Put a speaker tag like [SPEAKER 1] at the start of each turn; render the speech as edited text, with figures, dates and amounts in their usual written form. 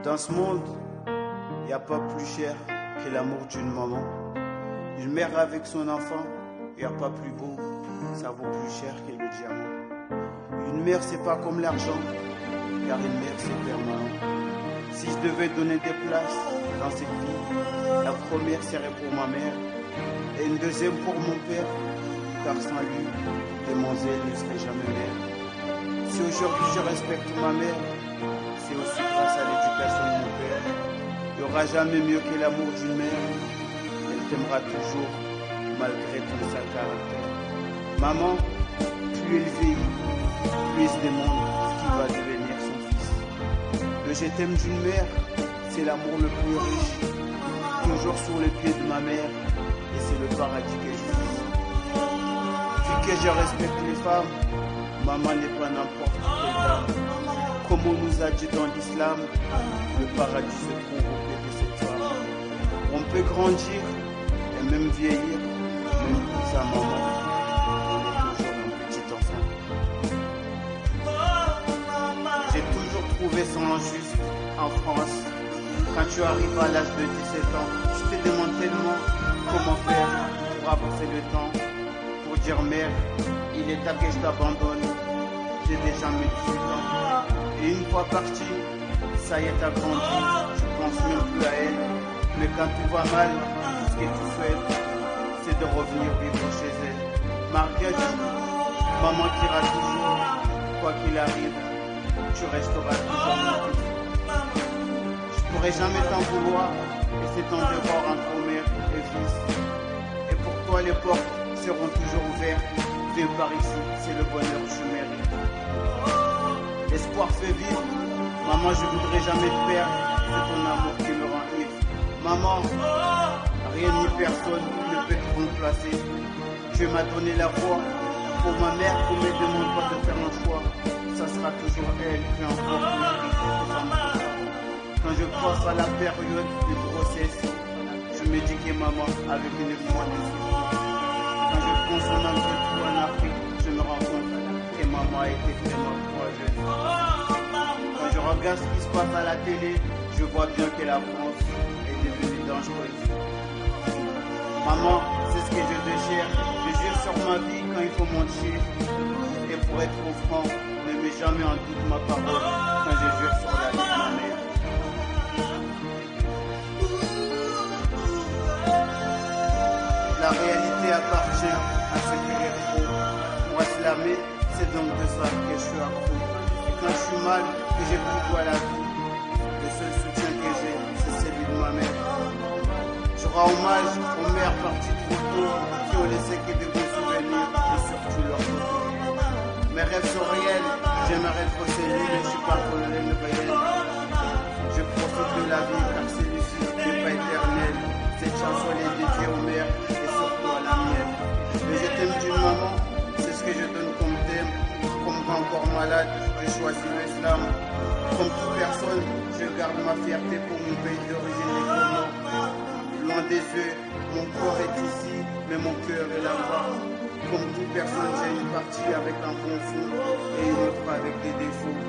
[SPEAKER 1] Dans ce monde, il n'y a pas plus cher que l'amour d'une maman. Une mère avec son enfant, il n'y a pas plus beau, ça vaut plus cher que le diamant. Une mère, c'est pas comme l'argent, car une mère, c'est permanent. Si je devais donner des places dans cette vie, la première serait pour ma mère et une deuxième pour mon père, car sans lui, demoiselle ne serait jamais mère. Si aujourd'hui je respecte ma mère, c'est aussi grâce à l'éducation de mon père. Il n'y aura jamais mieux que l'amour d'une mère. Elle t'aimera toujours, malgré ton sale caractère. Maman, plus elle vieillit, plus elle se demande ce qui va devenir son fils. Le je t'aime d'une mère, c'est l'amour le plus riche. Toujours sur les pieds de ma mère, et c'est le paradis que je vis. Vu que je respecte les femmes, maman n'est pas n'importe quelle dame. Comme on nous a dit dans l'islam, le paradis se trouve au pied de cette femme. On peut grandir et même vieillir, même pour sa maman, on est toujours un petit enfant. J'ai toujours trouvé ça injuste en France. Quand tu arrives à l'âge de 17 ans, tu te demandes tellement comment faire pour avancer le temps, pour dire mère, il est temps que je t'abandonne. J'ai déjà mes 18 ans. Et une fois parti, ça y est, t'as grandi, tu penses même plus à elle. Mais quand tout va mal, ce que tu souhaites, c'est de revenir vivre chez elle. Marguerite, maman dira toujours, quoi qu'il arrive, tu resteras toujours mon fils. Je pourrai jamais t'en vouloir, et c'est ton devoir entre mère et fils. Et pour toi, les portes seront toujours ouvertes. Viens par ici, c'est le bonheur que tu mérites. L'espoir fait vivre. Maman, je voudrais jamais te perdre. C'est ton amour qui me rend ivre. Maman, rien ni personne ne peut te remplacer. Dieu m'a donné la voix. Pour ma mère, qu'on me demande pas de faire un choix. Ça sera toujours elle, peu importe le prix. Quand je pense à la période de grossesse, je me dis que maman avait 9 mois de suite. Quand je prends son âme de tout en Afrique, je me rends compte que maman était vraiment trop jeune. Quand je regarde ce qui se passe à la télé, je vois bien que la France est devenue dangereuse. Maman, c'est ce que je te cherche. Je jure sur ma vie quand il faut mentir. Et pour être franc, ne mets jamais en doute ma parole quand je jure sur la vie de ma mère. La réalité appartient à ce qui est faux. Pour slammer, c'est donc de ça que je suis accro. Et quand je suis mal, que j'ai plus goût à la vie, le seul soutien que j'ai, c'est celui de ma mère. Je rends hommage aux mères parties trop tôt, qui ont laissé que de beaux souvenirs et surtout leurs photos. Mes rêves sont réels, j'aimerais être celui, mais je suis pas colonel réel. Je profite de la vie car celui-ci n'est pas éternel. Cette chanson est dédiée aux mères et surtout à la mienne. Le je t'aime d'une maman, c'est ce que je donne comme thème. Comme encore malade, je choisis l'islam. Comme toute personne, je garde ma fierté pour mon pays d'origine et comment. Loin des yeux, mon corps est ici, mais mon cœur est là-bas. Comme toute personne, j'ai une partie avec un bon fond et une autre avec des défauts.